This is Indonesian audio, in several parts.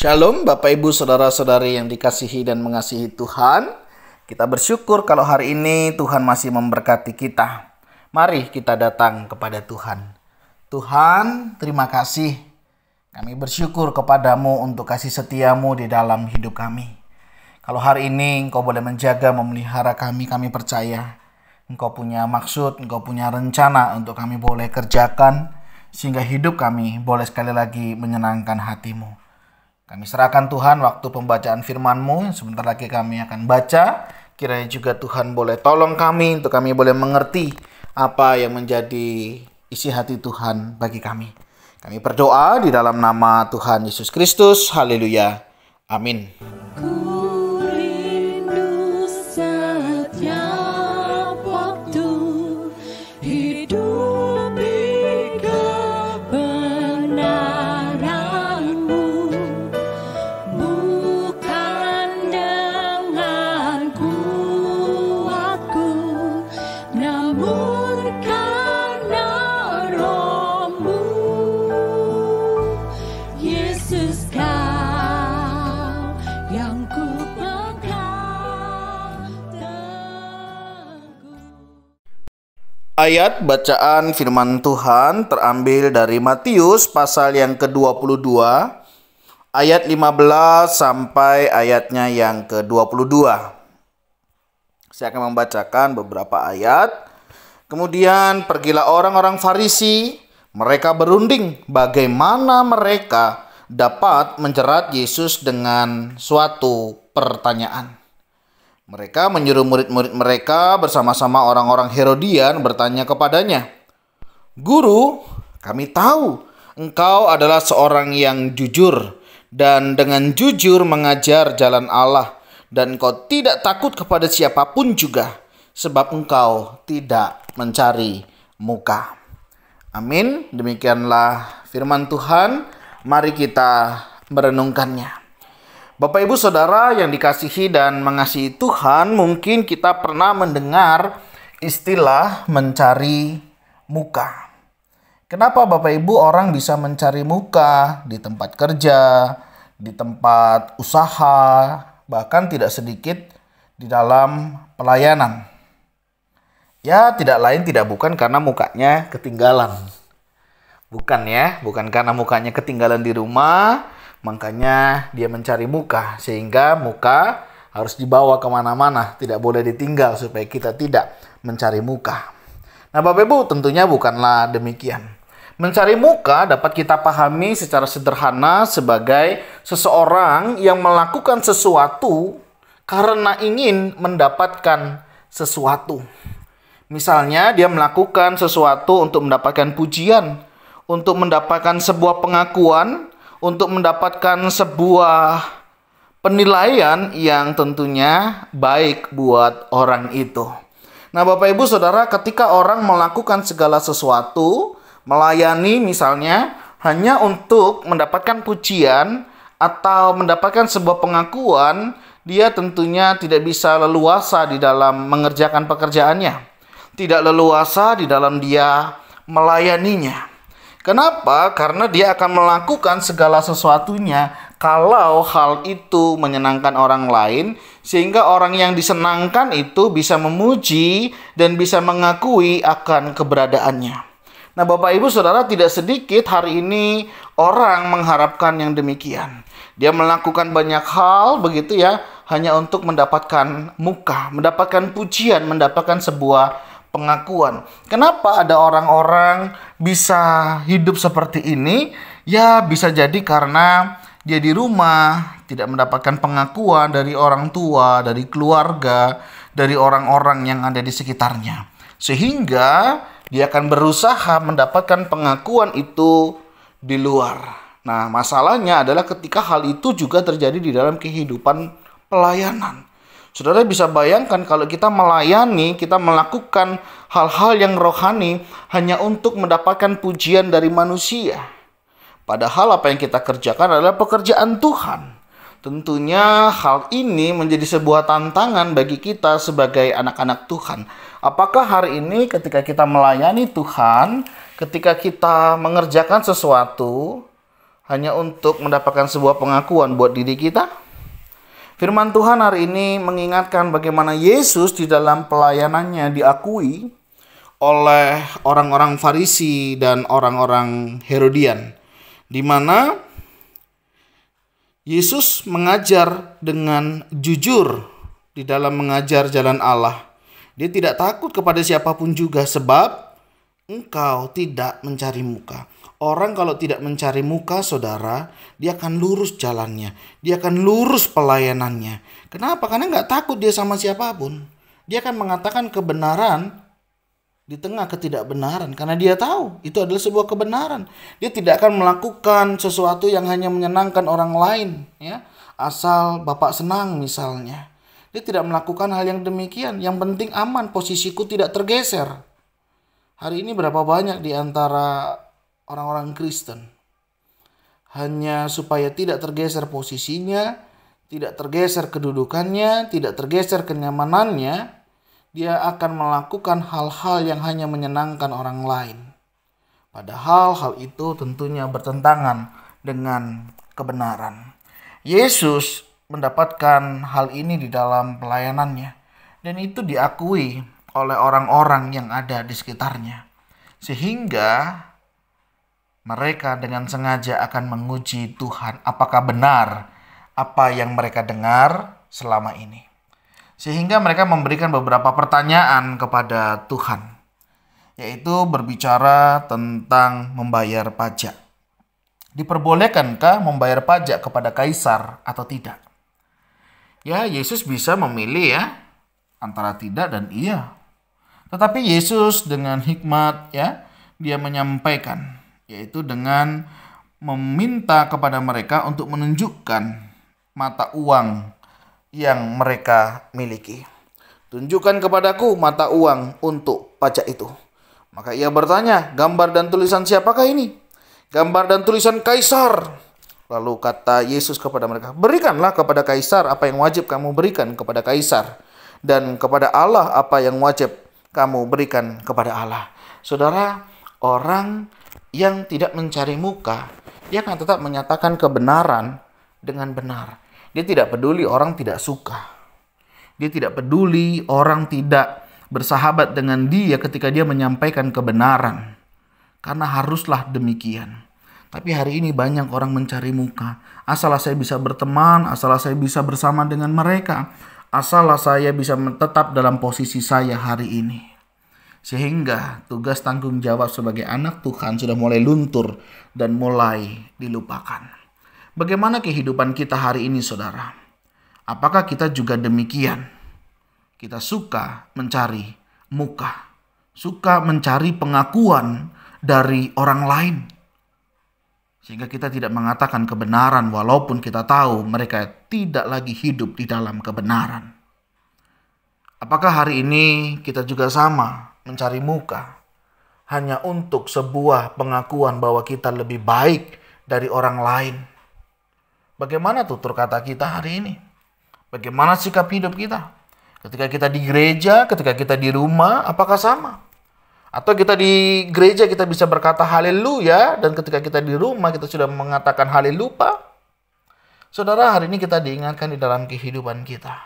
Shalom Bapak Ibu Saudara-saudari yang dikasihi dan mengasihi Tuhan. Kita bersyukur kalau hari ini Tuhan masih memberkati kita. Mari kita datang kepada Tuhan. Tuhan, terima kasih. Kami bersyukur kepadamu untuk kasih setiamu di dalam hidup kami. Kalau hari ini Engkau boleh menjaga, memelihara kami percaya Engkau punya maksud, Engkau punya rencana untuk kami boleh kerjakan, sehingga hidup kami boleh sekali lagi menyenangkan hatimu. Kami serahkan Tuhan waktu pembacaan firman-Mu yang sebentar lagi kami akan baca. Kiranya juga Tuhan boleh tolong kami untuk kami boleh mengerti apa yang menjadi isi hati Tuhan bagi kami. Kami berdoa di dalam nama Tuhan Yesus Kristus. Haleluya. Amin. Ayat bacaan firman Tuhan terambil dari Matius pasal yang ke-22 ayat 15 sampai ayatnya yang ke-22. Saya akan membacakan beberapa ayat. Kemudian pergilah orang-orang Farisi, mereka berunding bagaimana mereka dapat menjerat Yesus dengan suatu pertanyaan. Mereka menyuruh murid-murid mereka bersama-sama orang-orang Herodian bertanya kepadanya, "Guru, kami tahu engkau adalah seorang yang jujur dan dengan jujur mengajar jalan Allah, dan engkau tidak takut kepada siapapun juga, sebab engkau tidak mencari muka." Amin. Demikianlah firman Tuhan. Mari kita merenungkannya. Bapak Ibu Saudara yang dikasihi dan mengasihi Tuhan, mungkin kita pernah mendengar istilah mencari muka. Kenapa Bapak Ibu orang bisa mencari muka di tempat kerja, di tempat usaha, bahkan tidak sedikit di dalam pelayanan? Ya, tidak lain tidak bukan karena mukanya ketinggalan. Bukan karena mukanya ketinggalan di rumah, makanya dia mencari muka, sehingga muka harus dibawa kemana-mana, tidak boleh ditinggal supaya kita tidak mencari muka. Nah Bapak Ibu, tentunya bukanlah demikian. Mencari muka dapat kita pahami secara sederhana sebagai seseorang yang melakukan sesuatu karena ingin mendapatkan sesuatu. Misalnya dia melakukan sesuatu untuk mendapatkan pujian, untuk mendapatkan sebuah pengakuan, untuk mendapatkan sebuah penilaian yang tentunya baik buat orang itu. Nah Bapak Ibu Saudara, ketika orang melakukan segala sesuatu, melayani misalnya hanya untuk mendapatkan pujian atau mendapatkan sebuah pengakuan, dia tentunya tidak bisa leluasa di dalam mengerjakan pekerjaannya, tidak leluasa di dalam dia melayaninya. Kenapa? Karena dia akan melakukan segala sesuatunya kalau hal itu menyenangkan orang lain, sehingga orang yang disenangkan itu bisa memuji dan bisa mengakui akan keberadaannya. Nah Bapak Ibu Saudara, tidak sedikit hari ini orang mengharapkan yang demikian. Dia melakukan banyak hal begitu ya, hanya untuk mendapatkan muka, mendapatkan pujian, mendapatkan sebuah pengakuan. Kenapa ada orang-orang bisa hidup seperti ini? Ya bisa jadi karena dia di rumah tidak mendapatkan pengakuan dari orang tua, dari keluarga, dari orang-orang yang ada di sekitarnya. Sehingga dia akan berusaha mendapatkan pengakuan itu di luar. Nah masalahnya adalah ketika hal itu juga terjadi di dalam kehidupan pelayanan. Saudara bisa bayangkan kalau kita melayani, kita melakukan hal-hal yang rohani hanya untuk mendapatkan pujian dari manusia. Padahal apa yang kita kerjakan adalah pekerjaan Tuhan. Tentunya hal ini menjadi sebuah tantangan bagi kita sebagai anak-anak Tuhan. Apakah hari ini ketika kita melayani Tuhan, ketika kita mengerjakan sesuatu, hanya untuk mendapatkan sebuah pengakuan buat diri kita? Firman Tuhan hari ini mengingatkan bagaimana Yesus di dalam pelayanannya diakui oleh orang-orang Farisi dan orang-orang Herodian, di mana Yesus mengajar dengan jujur di dalam mengajar jalan Allah. Dia tidak takut kepada siapapun juga, sebab engkau tidak mencari muka. Orang kalau tidak mencari muka, saudara, dia akan lurus jalannya. Dia akan lurus pelayanannya. Kenapa? Karena nggak takut dia sama siapapun. Dia akan mengatakan kebenaran di tengah ketidakbenaran. Karena dia tahu itu adalah sebuah kebenaran. Dia tidak akan melakukan sesuatu yang hanya menyenangkan orang lain, ya, asal Bapak senang misalnya. Dia tidak melakukan hal yang demikian. Yang penting aman, posisiku tidak tergeser. Hari ini berapa banyak di antara orang-orang Kristen hanya supaya tidak tergeser posisinya, tidak tergeser kedudukannya, tidak tergeser kenyamanannya, dia akan melakukan hal-hal yang hanya menyenangkan orang lain. Padahal hal itu tentunya bertentangan dengan kebenaran. Yesus mendapatkan hal ini di dalam pelayanannya, dan itu diakui oleh orang-orang yang ada di sekitarnya, sehingga mereka dengan sengaja akan menguji Tuhan apakah benar apa yang mereka dengar selama ini. Sehingga mereka memberikan beberapa pertanyaan kepada Tuhan, yaitu berbicara tentang membayar pajak. Diperbolehkankah membayar pajak kepada kaisar atau tidak? Ya, Yesus bisa memilih ya antara tidak dan iya. Tetapi Yesus dengan hikmat, ya, dia menyampaikan, yaitu dengan meminta kepada mereka untuk menunjukkan mata uang yang mereka miliki. Tunjukkan kepadaku mata uang untuk pajak itu. Maka ia bertanya, gambar dan tulisan siapakah ini? Gambar dan tulisan kaisar. Lalu kata Yesus kepada mereka, berikanlah kepada kaisar apa yang wajib kamu berikan kepada kaisar, dan kepada Allah apa yang wajib kamu berikan kepada Allah. Saudara, orang yang tidak mencari muka, dia akan tetap menyatakan kebenaran dengan benar. Dia tidak peduli orang tidak suka. Dia tidak peduli orang tidak bersahabat dengan dia ketika dia menyampaikan kebenaran. Karena haruslah demikian. Tapi hari ini banyak orang mencari muka. Asallah saya bisa berteman, asallah saya bisa bersama dengan mereka, asallah saya bisa tetap dalam posisi saya hari ini. Sehingga tugas tanggung jawab sebagai anak Tuhan sudah mulai luntur dan mulai dilupakan. Bagaimana kehidupan kita hari ini, saudara? Apakah kita juga demikian? Kita suka mencari muka, suka mencari pengakuan dari orang lain, sehingga kita tidak mengatakan kebenaran walaupun kita tahu mereka tidak lagi hidup di dalam kebenaran. Apakah hari ini kita juga sama mencari muka hanya untuk sebuah pengakuan bahwa kita lebih baik dari orang lain? Bagaimana tutur kata kita hari ini? Bagaimana sikap hidup kita? Ketika kita di gereja, ketika kita di rumah, apakah sama? Atau kita di gereja kita bisa berkata haleluya, dan ketika kita di rumah kita sudah mengatakan haleluya? Saudara, hari ini kita diingatkan di dalam kehidupan kita.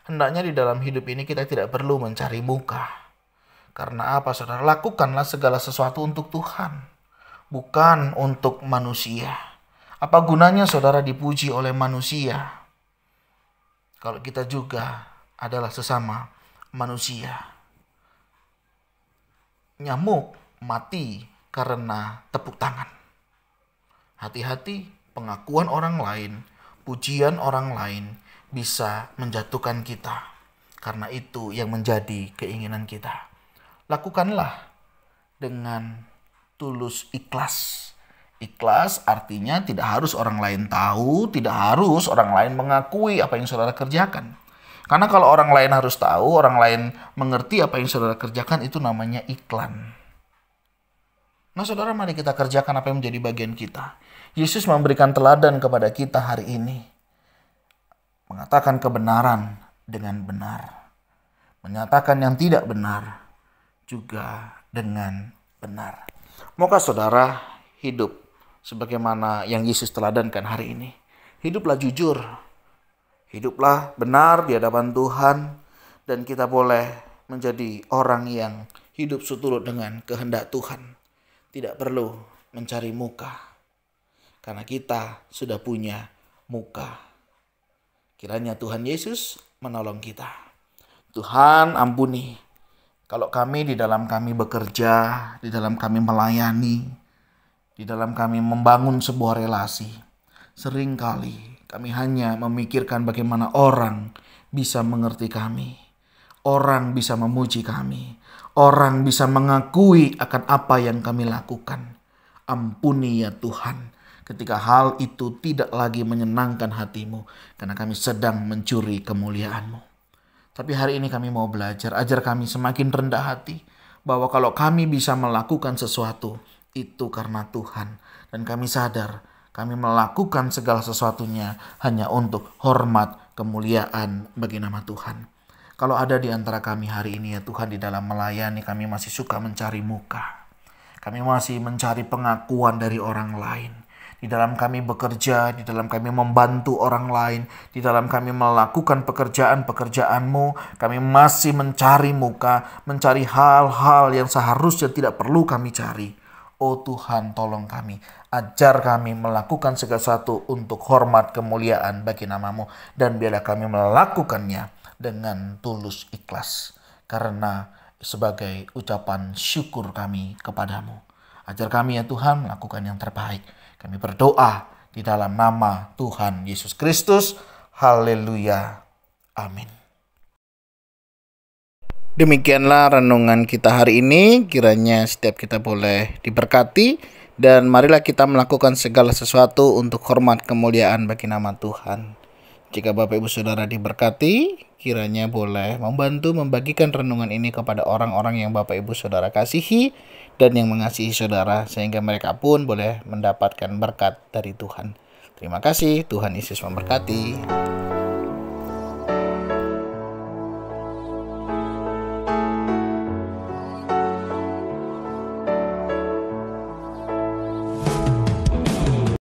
Hendaknya di dalam hidup ini kita tidak perlu mencari muka. Karena apa, saudara? Lakukanlah segala sesuatu untuk Tuhan, bukan untuk manusia. Apa gunanya saudara dipuji oleh manusia kalau kita juga adalah sesama manusia? Nyamuk mati karena tepuk tangan. Hati-hati, pengakuan orang lain, pujian orang lain bisa menjatuhkan kita. Karena itu yang menjadi keinginan kita. Lakukanlah dengan tulus ikhlas. Ikhlas artinya tidak harus orang lain tahu, tidak harus orang lain mengakui apa yang saudara kerjakan. Karena kalau orang lain harus tahu, orang lain mengerti apa yang saudara kerjakan, itu namanya iklan. Nah saudara, mari kita kerjakan apa yang menjadi bagian kita. Yesus memberikan teladan kepada kita hari ini. Mengatakan kebenaran dengan benar. Menyatakan yang tidak benar juga dengan benar. Maukah saudara hidup sebagaimana yang Yesus teladankan hari ini. Hiduplah jujur, hiduplah benar di hadapan Tuhan, dan kita boleh menjadi orang yang hidup seturut dengan kehendak Tuhan. Tidak perlu mencari muka, karena kita sudah punya muka. Kiranya Tuhan Yesus menolong kita. Tuhan ampuni kalau kami di dalam kami bekerja, di dalam kami melayani, di dalam kami membangun sebuah relasi, seringkali kami hanya memikirkan bagaimana orang bisa mengerti kami, orang bisa memuji kami, orang bisa mengakui akan apa yang kami lakukan. Ampuni ya Tuhan, ketika hal itu tidak lagi menyenangkan hatimu, karena kami sedang mencuri kemuliaan-Mu. Tapi hari ini kami mau belajar, ajar kami semakin rendah hati, bahwa kalau kami bisa melakukan sesuatu, itu karena Tuhan. Dan kami sadar, kami melakukan segala sesuatunya hanya untuk hormat kemuliaan bagi nama Tuhan. Kalau ada di antara kami hari ini ya Tuhan, di dalam melayani kami masih suka mencari muka. Kami masih mencari pengakuan dari orang lain. Di dalam kami bekerja, di dalam kami membantu orang lain, di dalam kami melakukan pekerjaan-pekerjaan-Mu, kami masih mencari muka, mencari hal-hal yang seharusnya tidak perlu kami cari. Oh Tuhan, tolong kami, ajar kami melakukan segala sesuatu untuk hormat kemuliaan bagi nama-Mu, dan biarlah kami melakukannya dengan tulus ikhlas, karena sebagai ucapan syukur kami kepadamu. Ajar kami ya Tuhan melakukan yang terbaik. Kami berdoa di dalam nama Tuhan Yesus Kristus. Haleluya. Amin. Demikianlah renungan kita hari ini. Kiranya setiap kita boleh diberkati, dan marilah kita melakukan segala sesuatu untuk hormat kemuliaan bagi nama Tuhan. Jika Bapak Ibu Saudara diberkati, kiranya boleh membantu membagikan renungan ini kepada orang-orang yang Bapak Ibu Saudara kasihi dan yang mengasihi saudara, sehingga mereka pun boleh mendapatkan berkat dari Tuhan. Terima kasih, Tuhan Yesus memberkati.